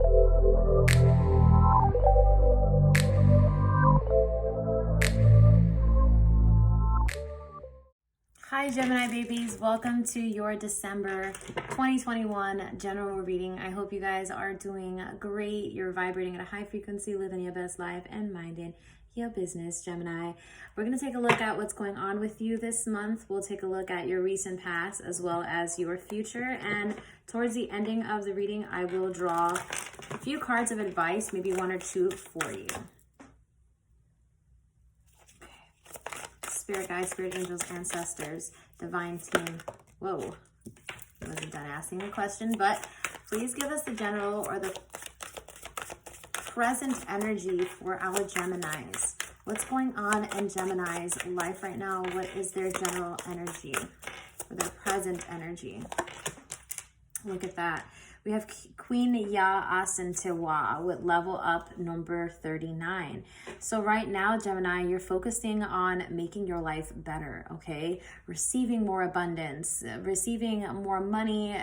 Hi Gemini babies, welcome to your December 2021 general reading. I hope you guys are doing great. You're vibrating at a high frequency, living your best life and minding your business, Gemini. We're going to take a look at what's going on with you this month. We'll take a look at your recent past as well as your future, and towards the ending of the reading I will draw a few cards of advice, maybe one or two for you. Spirit guides, spirit angels, ancestors, divine team. Whoa, I wasn't done asking the question, but please give us the general or the present energy for our Geminis. What's going on in Gemini's life right now? What is their general energy or their present energy? Look at that. We have Queen Ya Asantewa with level up number 39. So right now, Gemini, you're focusing on making your life better, okay? Receiving more abundance, receiving more money,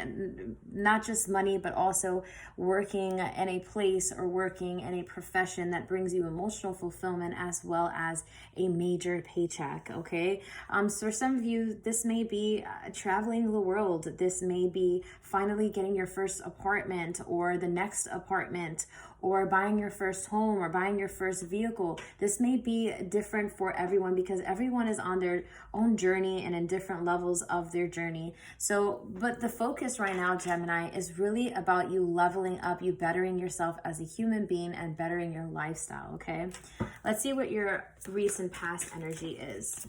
not just money, but also working in a place or working in a profession that brings you emotional fulfillment as well as a major paycheck, okay? So for some of you, this may be traveling the world. This may be finally getting your first apartment or the next apartment, or buying your first home or buying your first vehicle. This may be different for everyone because everyone is on their own journey and in different levels of their journey. So, but the focus right now, Gemini, is really about you leveling up, you bettering yourself as a human being and bettering your lifestyle, okay? Let's see what your recent past energy is.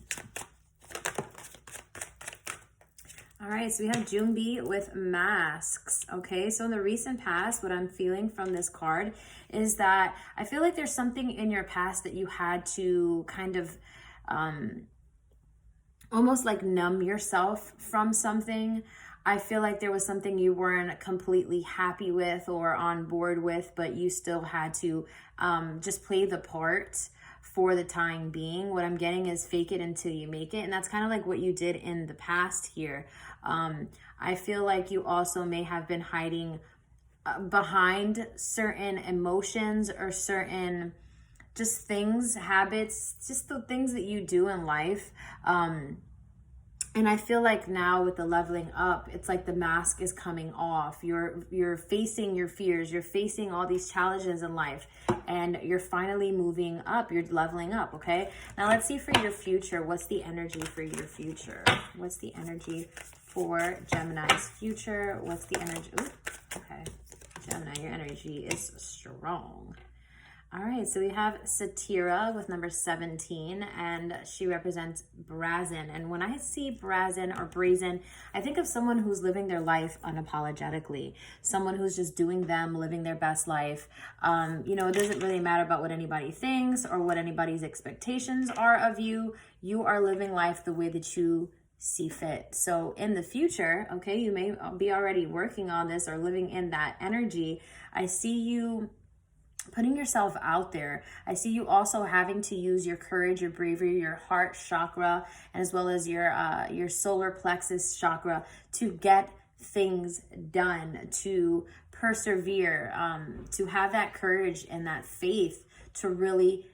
All right, so we have Jumbi with masks, okay? So in the recent past, what I'm feeling from this card is that I feel like there's something in your past that you had to kind of almost like numb yourself from something. I feel like there was something you weren't completely happy with or on board with, but you still had to just play the part for the time being. What I'm getting is fake it until you make it. And that's kind of like what you did in the past here. I feel like you also may have been hiding behind certain emotions or certain just things, habits, just the things that you do in life. And I feel like now with the leveling up, it's like the mask is coming off. You're facing your fears. You're facing all these challenges in life. And you're finally moving up. You're leveling up, okay? Now let's see for your future. What's the energy for your future? What's the energy for Gemini's future? What's the energy? Ooh, okay. Gemini, your energy is strong. All right, so we have Satira with number 17, and she represents brazen. And when I see brazen or brazen, I think of someone who's living their life unapologetically, someone who's just doing them, living their best life. You know, it doesn't really matter about what anybody thinks or what anybody's expectations are of you. You are living life the way that you see fit. So in the future, okay, you may be already working on this or living in that energy. I see you putting yourself out there. I see you also having to use your courage, your bravery, your heart chakra, and as well as your solar plexus chakra to get things done, to persevere, to have that courage and that faith to really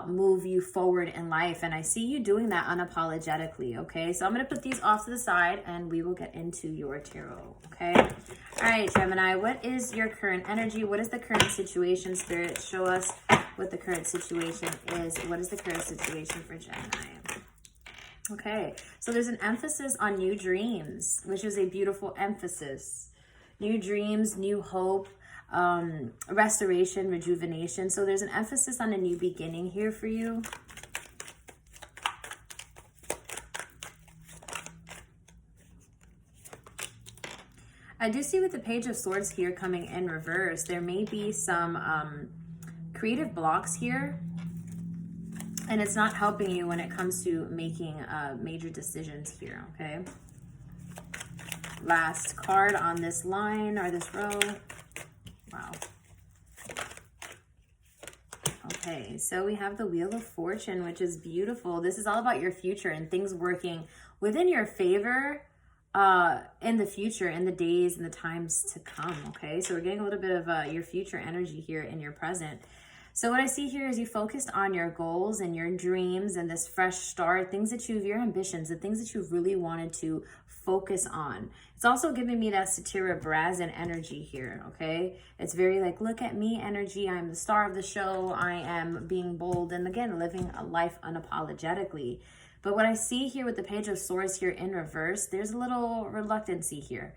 move you forward in life. And I see you doing that unapologetically, okay? So I'm going to put these off to the side and we will get into your tarot, okay? All right, Gemini, what is your current energy? What is the current situation? Spirit, show us what the current situation is. What is the current situation for Gemini? Okay, so there's an emphasis on new dreams, which is a beautiful emphasis. New dreams, new hope, restoration, rejuvenation. So there's an emphasis on a new beginning here for you. I do see with the Page of Swords here coming in reverse, there may be some creative blocks here, and it's not helping you when it comes to making major decisions here, okay? Last card on this line or this row. Wow. Okay, so we have the Wheel of Fortune, which is beautiful. This is all about your future and things working within your favor. in the future, in the days and the times to come. Okay, so we're getting a little bit of your future energy here in your present. So what I see here is you focused on your goals and your dreams and this fresh start, things that your ambitions, the things that you really wanted to focus on. It's also giving me that Satira Brazen energy here, okay? It's very like, look at me energy. I'm the star of the show. I am being bold and again, living a life unapologetically. But what I see here with the Page of Swords here in reverse, there's a little reluctancy here.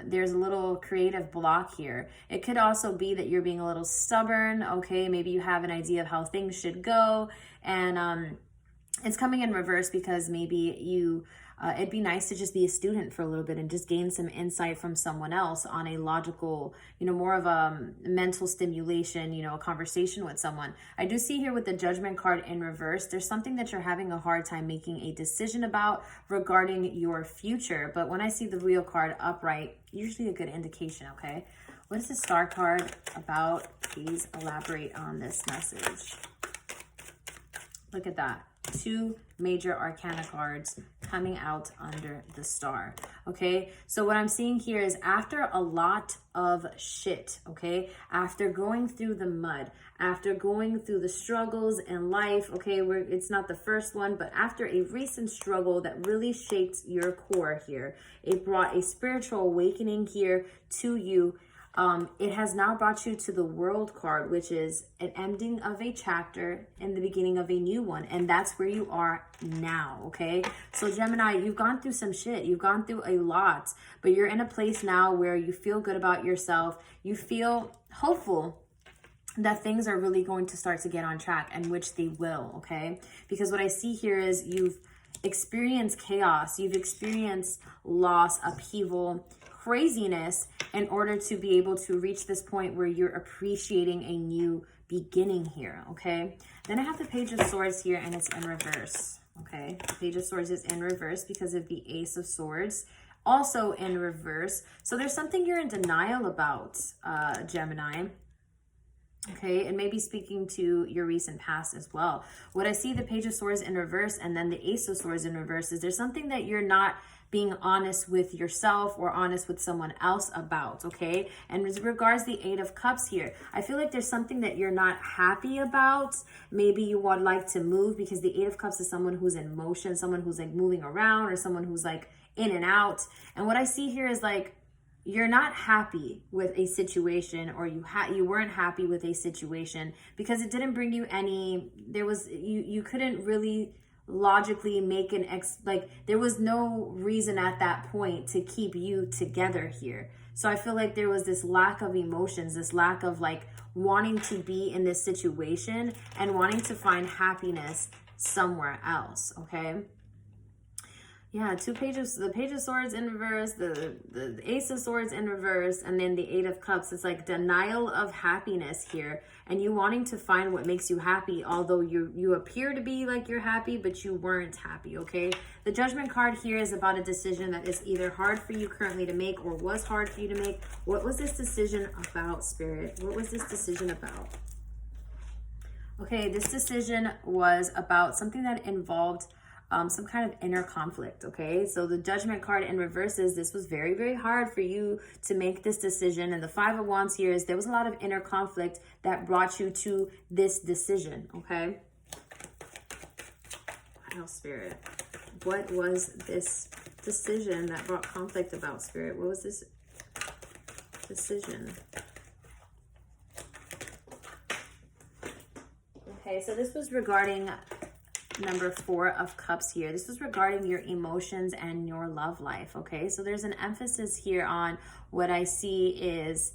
There's a little creative block here. It could also be that you're being a little stubborn, okay? Maybe you have an idea of how things should go. And it's coming in reverse because maybe you... it'd be nice to just be a student for a little bit and just gain some insight from someone else on a logical, more of a mental stimulation, a conversation with someone. I do see here with the Judgment card in reverse, there's something that you're having a hard time making a decision about regarding your future. But when I see the Wheel card upright, usually a good indication, okay? What is the Star card about? Please elaborate on this message. Look at that. 2 major arcana cards coming out under the Star. Okay, so what I'm seeing here is after a lot of shit, okay, after going through the mud, after going through the struggles in life, okay, it's not the first one, but after a recent struggle that really shaped your core here, it brought a spiritual awakening here to you. It has now brought you to the World card, which is an ending of a chapter and the beginning of a new one. And that's where you are now, okay? So Gemini, you've gone through some shit. You've gone through a lot, but you're in a place now where you feel good about yourself. You feel hopeful that things are really going to start to get on track, and which they will, okay? Because what I see here is you've experienced chaos. You've experienced loss, upheaval, craziness in order to be able to reach this point where you're appreciating a new beginning here, okay? Then I have the Page of Swords here and it's in reverse, okay? The Page of Swords is in reverse because of the Ace of Swords, also in reverse. So there's something you're in denial about, Gemini. Okay, and maybe speaking to your recent past as well. What I see the Page of Swords in reverse and then the Ace of Swords in reverse is there's something that you're not being honest with yourself or honest with someone else about, okay? And as regards the 8 of Cups here, I feel like there's something that you're not happy about. Maybe you would like to move because the 8 of Cups is someone who's in motion, someone who's like moving around or someone who's like in and out. And what I see here is like, you're not happy with a situation, or you weren't happy with a situation because it didn't bring you any, you couldn't really logically make there was no reason at that point to keep you together here. So I feel like there was this lack of emotions, this lack of like wanting to be in this situation and wanting to find happiness somewhere else, okay? Yeah, the Page of Swords in reverse, the Ace of Swords in reverse, and then the 8 of Cups. It's like denial of happiness here, and you wanting to find what makes you happy, although you appear to be like you're happy, but you weren't happy, okay? The Judgment card here is about a decision that is either hard for you currently to make or was hard for you to make. What was this decision about, Spirit? What was this decision about? Okay, this decision was about something that involved some kind of inner conflict, okay? So the Judgment card in reverse is this was very, very hard for you to make this decision. And the 5 of Wands here is there was a lot of inner conflict that brought you to this decision, okay? What else, Spirit? What was this decision that brought conflict about, Spirit? What was this decision? Okay, so this was regarding number 4 of Cups here. This was regarding your emotions and your love life, okay? So there's an emphasis here on what I see is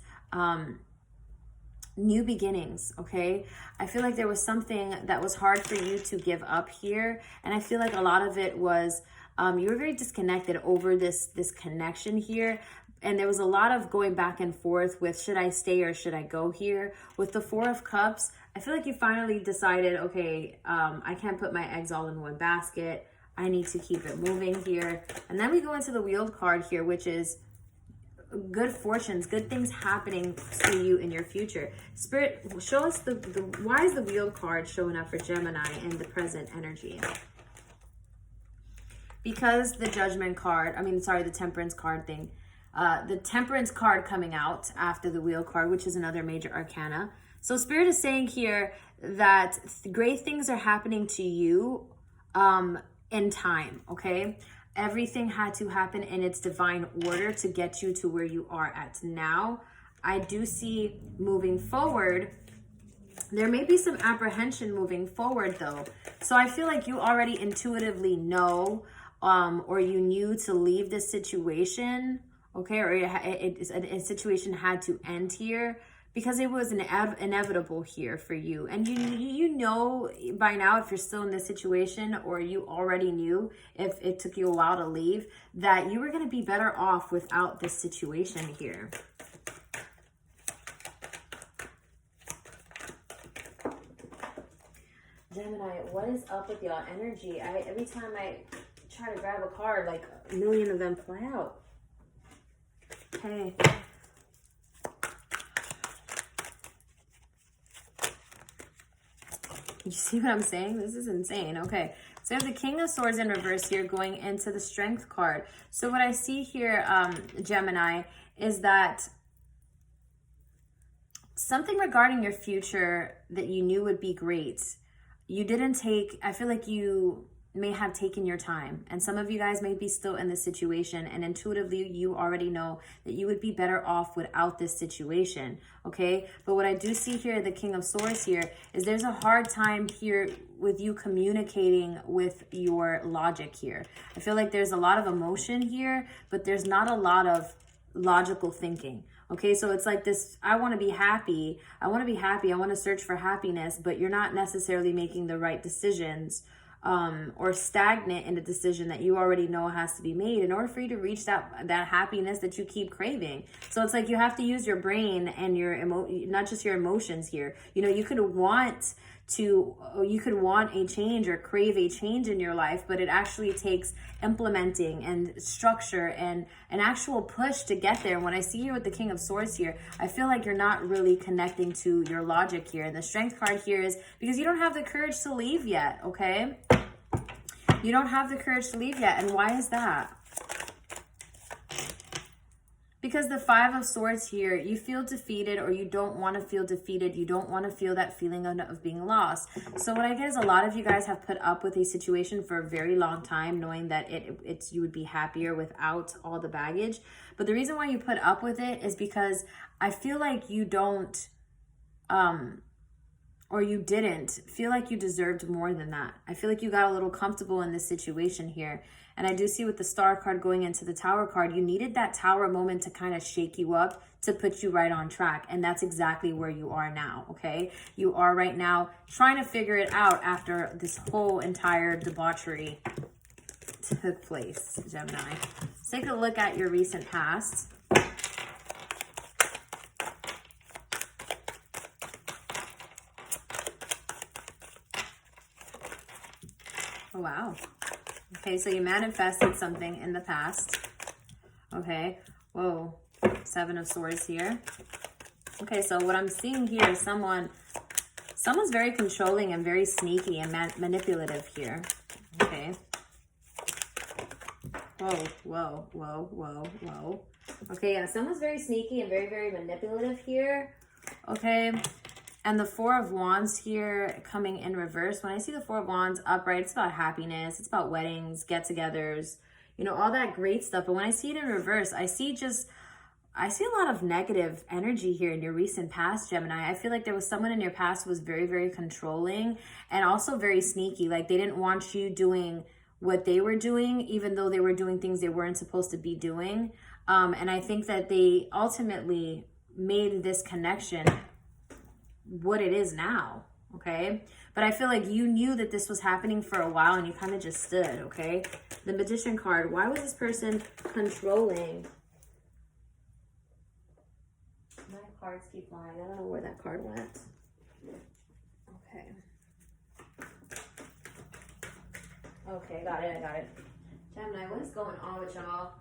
new beginnings, okay? I feel like there was something that was hard for you to give up here, and I feel like a lot of it was you were very disconnected over this connection here. And there was a lot of going back and forth with should I stay or should I go here? With the 4 of Cups, I feel like you finally decided, okay, I can't put my eggs all in one basket. I need to keep it moving here. And then we go into the Wheel card here, which is good fortunes, good things happening to you in your future. Spirit, show us why is the Wheel card showing up for Gemini in the present energy? because the Judgment card, the Temperance card thing, the Temperance card coming out after the Wheel card, which is another major arcana. So Spirit is saying here that great things are happening to you in time, okay? Everything had to happen in its divine order to get you to where you are at now. I do see moving forward, there may be some apprehension moving forward though. So I feel like you already intuitively know, or you knew to leave this situation, okay? Or a situation had to end here because it was inevitable here for you. And you know by now, if you're still in this situation, or you already knew if it took you a while to leave, that you were going to be better off without this situation here. Gemini, what is up with y'all energy? Every time I try to grab a card, like a million of them fly out. Okay. You see what I'm saying? This is insane. Okay. So we have the King of Swords in reverse here going into the Strength card. So what I see here, Gemini, is that something regarding your future that you knew would be great, you didn't take. I feel like you may have taken your time, and some of you guys may be still in this situation, and intuitively you already know that you would be better off without this situation, okay? But what I do see here, the King of Swords here, is there's a hard time here with you communicating with your logic here. I feel like there's a lot of emotion here, but there's not a lot of logical thinking. Okay, so it's like this, I want to be happy. I want to be happy. I want to search for happiness, but you're not necessarily making the right decisions, or stagnant in a decision that you already know has to be made in order for you to reach that happiness that you keep craving. So it's like you have to use your brain and your not just your emotions here. You know, you could want a change or crave a change in your life, but it actually takes implementing and structure and an actual push to get there. When I see you with the King of Swords here, I feel like you're not really connecting to your logic here. And the Strength card here is because you don't have the courage to leave yet, okay? You don't have the courage to leave yet. And why is that? Because the Five of Swords here, you feel defeated, or you don't want to feel defeated. You don't want to feel that feeling of being lost. So what I get is a lot of you guys have put up with a situation for a very long time, knowing that you would be happier without all the baggage. But the reason why you put up with it is because I feel like you don't, or you didn't feel like you deserved more than that. I feel like you got a little comfortable in this situation here. And I do see with the Star card going into the Tower card, you needed that Tower moment to kind of shake you up, to put you right on track. And that's exactly where you are now, okay? You are right now trying to figure it out after this whole entire debauchery took place, Gemini. Let's take a look at your recent past. Oh, wow. Okay, so you manifested something in the past. Okay, whoa, Seven of Swords here. Okay, so what I'm seeing here is someone's very controlling and very sneaky and manipulative here. Okay. Whoa, whoa, whoa, whoa, whoa. Okay, yeah, someone's very sneaky and very, very manipulative here. Okay. And the Four of Wands here coming in reverse. When I see the Four of Wands upright, it's about happiness. It's about weddings, get-togethers, you know, all that great stuff. But when I see it in reverse, I see a lot of negative energy here in your recent past, Gemini. I feel like there was someone in your past who was very, very controlling and also very sneaky. Like they didn't want you doing what they were doing, even though they were doing things they weren't supposed to be doing. And I think that they ultimately made this connection what it is now, okay? But I feel like you knew that this was happening for a while and you kind of just stood, okay? The Magician card, why was this person controlling? My cards keep flying. I don't know where that card went. Okay. Okay, got it, I got it. Gemini, what is going on with y'all?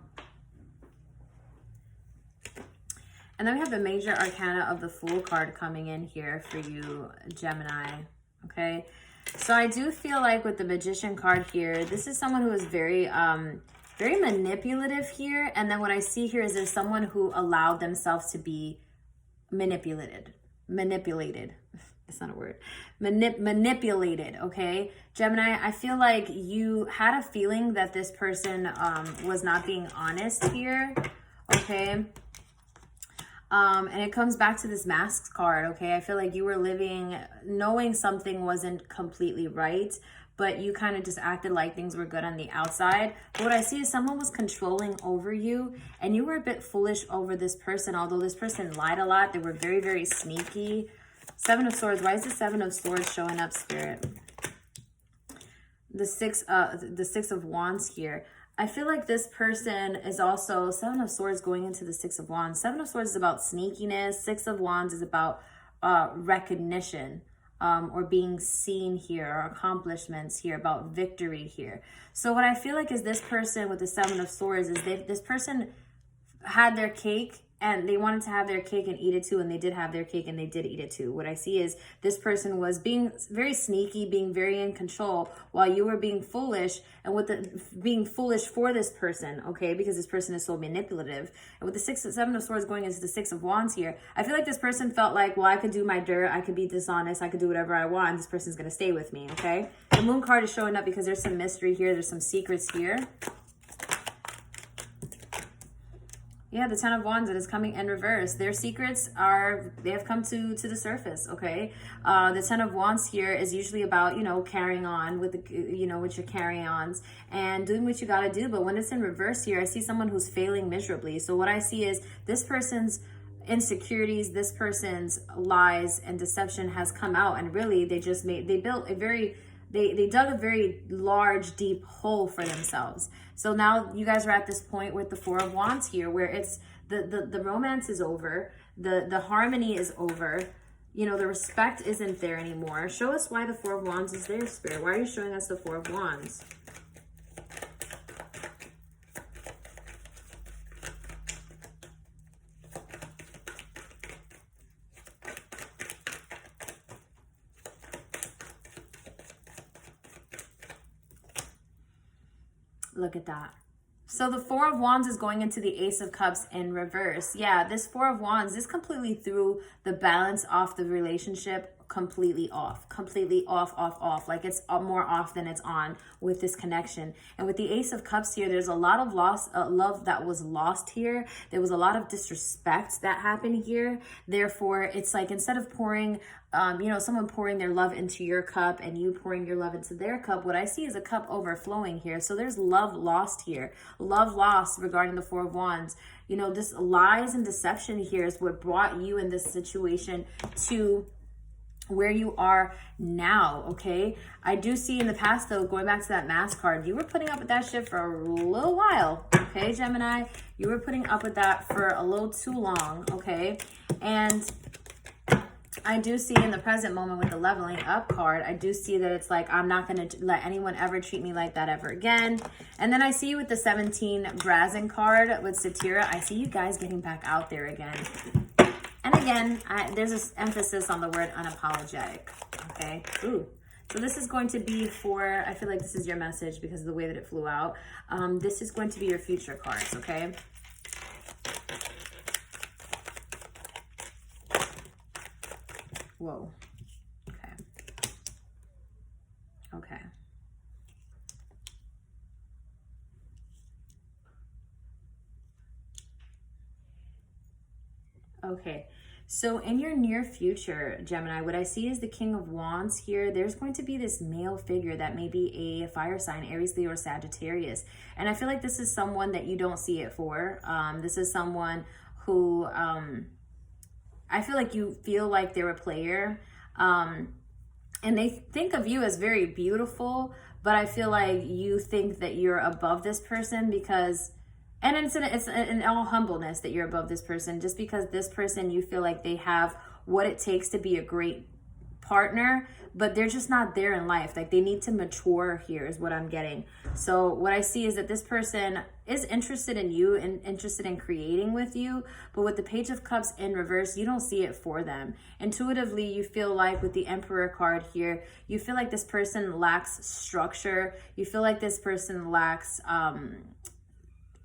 And then we have the Major Arcana of the Fool card coming in here for you, Gemini, okay? So I do feel like with the Magician card here, this is someone who is very, very manipulative here. And then what I see here is there's someone who allowed themselves to be manipulated. It's not a word. Manipulated, okay? Gemini, I feel like you had a feeling that this person was not being honest here, okay? And it comes back to this Masks card, okay? I feel like you were living knowing something wasn't completely right, but you kind of just acted like things were good on the outside. But what I see is someone was controlling over you, and you were a bit foolish over this person. Although this person lied a lot, they were very, very sneaky. Seven of Swords. Why is the Seven of Swords showing up, Spirit? The Six of Wands here. I feel like this person is also Seven of Swords going into the Six of Wands. Seven of Swords is about sneakiness. Six of Wands is about recognition, or being seen here, or accomplishments here, about victory here. So what I feel like is this person with the Seven of Swords is this person had their cake and they wanted to have their cake and eat it too, and they did have their cake and they did eat it too. What I see is this person was being very sneaky, being very in control, while you were being foolish, and with the being foolish for this person, okay, because this person is so manipulative. And with the Seven of Swords going into the Six of Wands here, I feel like this person felt like, well, I could do my dirt, I could be dishonest, I could do whatever I want, this person's gonna stay with me, okay? The Moon card is showing up because there's some mystery here, there's some secrets here. Yeah, the Ten of Wands, it is coming in reverse. Their secrets they have come to the surface, okay? The Ten of Wands here is usually about, carrying on with with your carry-ons and doing what you got to do. But when it's in reverse here, I see someone who's failing miserably. So what I see is this person's insecurities, this person's lies and deception has come out, and really they dug a very large, deep hole for themselves. So now you guys are at this point with the Four of Wands here, where it's the romance is over, the harmony is over, the respect isn't there anymore. Show us why the Four of Wands is there, Spirit. Why are you showing us the Four of Wands? Look at that. So the Four of Wands is going into the Ace of Cups in reverse. Yeah, this Four of Wands, this completely threw the balance off the relationship, completely off. Like it's more off than it's on with this connection. And with the Ace of Cups here, there's a lot of love that was lost here. There was a lot of disrespect that happened here. Therefore, it's like instead of pouring someone pouring their love into your cup and you pouring your love into their cup, what I see is a cup overflowing here. So there's love lost here. Love lost regarding the Four of Wands. This lies and deception here is what brought you in this situation to where you are now, okay? I do see in the past, though, going back to that Mask card, you were putting up with that shit for a little while, okay, Gemini? You were putting up with that for a little too long, okay? And I do see in the present moment with the Leveling Up card, I do see that it's like, I'm not going to let anyone ever treat me like that ever again. And then I see with the 17 Brazen card with Satira, I see you guys getting back out there again. And again, there's this emphasis on the word unapologetic, okay? Ooh. So this is going to be for, I feel like this is your message because of the way that it flew out. This is going to be your future cards, okay? Whoa. Okay. Okay. Okay. So in your near future, Gemini, what I see is the King of Wands here. There's going to be this male figure that may be a fire sign, Aries, Leo, or Sagittarius. And I feel like this is someone that you don't see it for. This is someone who, I feel like you feel like they're a player. And they think of you as very beautiful, but I feel like you think that you're above this person because... And it's in all humbleness that you're above this person, just because this person, you feel like they have what it takes to be a great partner, but they're just not there in life. Like they need to mature here is what I'm getting. So what I see is that this person is interested in you and interested in creating with you, but with the Page of Cups in reverse, you don't see it for them. Intuitively, you feel like with the Emperor card here, you feel like this person lacks structure. You feel like this person lacks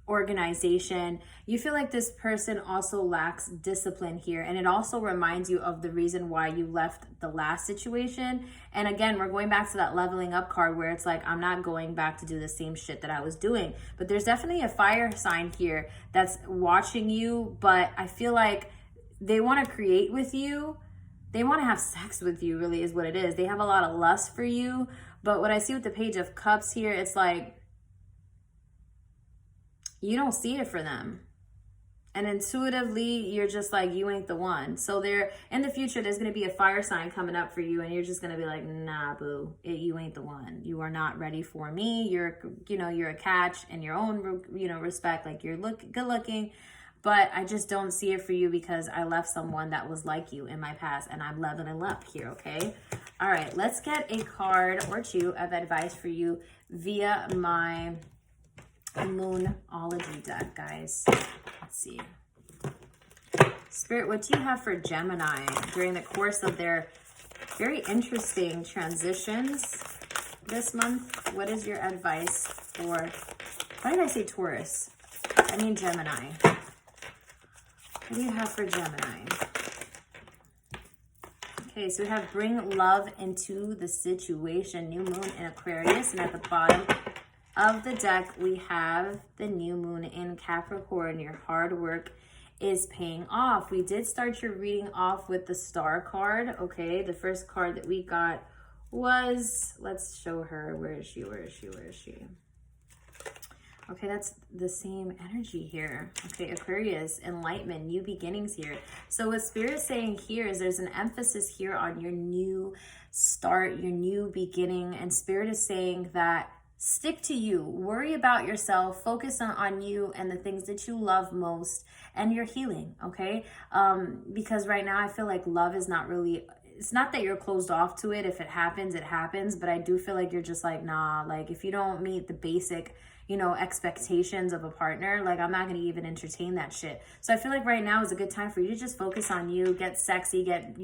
organization. You feel like this person also lacks discipline here, and it also reminds you of the reason why you left the last situation. And again, we're going back to that leveling up card where it's like, I'm not going back to do the same shit that I was doing. But there's definitely a fire sign here that's watching you, but I feel like they want to create with you. They want to have sex with you, really is what it is. They have a lot of lust for you. But what I see with the Page of Cups here, it's like you don't see it for them. And intuitively, you're just like, you ain't the one. So there, in the future, there's going to be a fire sign coming up for you. And you're just going to be like, nah, boo, you ain't the one. You are not ready for me. You're a catch in your own, respect. Like you're good looking. But I just don't see it for you because I left someone that was like you in my past. And I'm leveling up here, okay? All right, let's get a card or two of advice for you via my Moonology deck, guys. Let's see. Spirit, what do you have for Gemini during the course of their very interesting transitions this month? What is your advice for, why did I say Taurus? I mean Gemini. What do you have for Gemini? Okay, so we have bring love into the situation. New moon in Aquarius, and at the bottom of the deck, we have the new moon in Capricorn. Your hard work is paying off. We did start your reading off with the Star card, okay? The first card that we got was, let's show her. Where is she? Okay, that's the same energy here. Okay, Aquarius, enlightenment, new beginnings here. So what Spirit is saying here is there's an emphasis here on your new start, your new beginning. And Spirit is saying that stick to you, worry about yourself, focus on you and the things that you love most and your healing, okay? Because right now I feel like love is not really, it's not that you're closed off to it. If it happens, it happens. But I do feel like you're just like, nah, like if you don't meet the basic, expectations of a partner, like I'm not going to even entertain that shit. So I feel like right now is a good time for you to just focus on you, get sexy, get,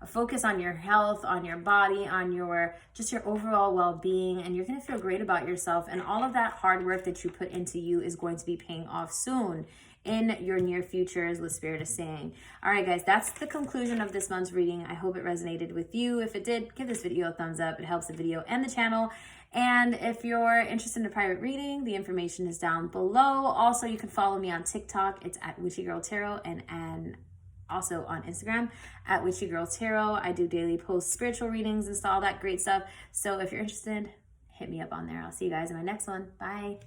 focus on your health, on your body, on your overall well-being, and you're going to feel great about yourself. And all of that hard work that you put into you is going to be paying off soon in your near future, is what Spirit is saying. All right, guys, that's the conclusion of this month's reading. I hope it resonated with you. If it did, give this video a thumbs up. It helps the video and the channel. And if you're interested in a private reading, the information is down below. Also, you can follow me on TikTok. It's at WitchyGirlTarot, and also on Instagram at WitchyGirlTarot. I do daily post spiritual readings and all that great stuff. So if you're interested, hit me up on there. I'll see you guys in my next one. Bye.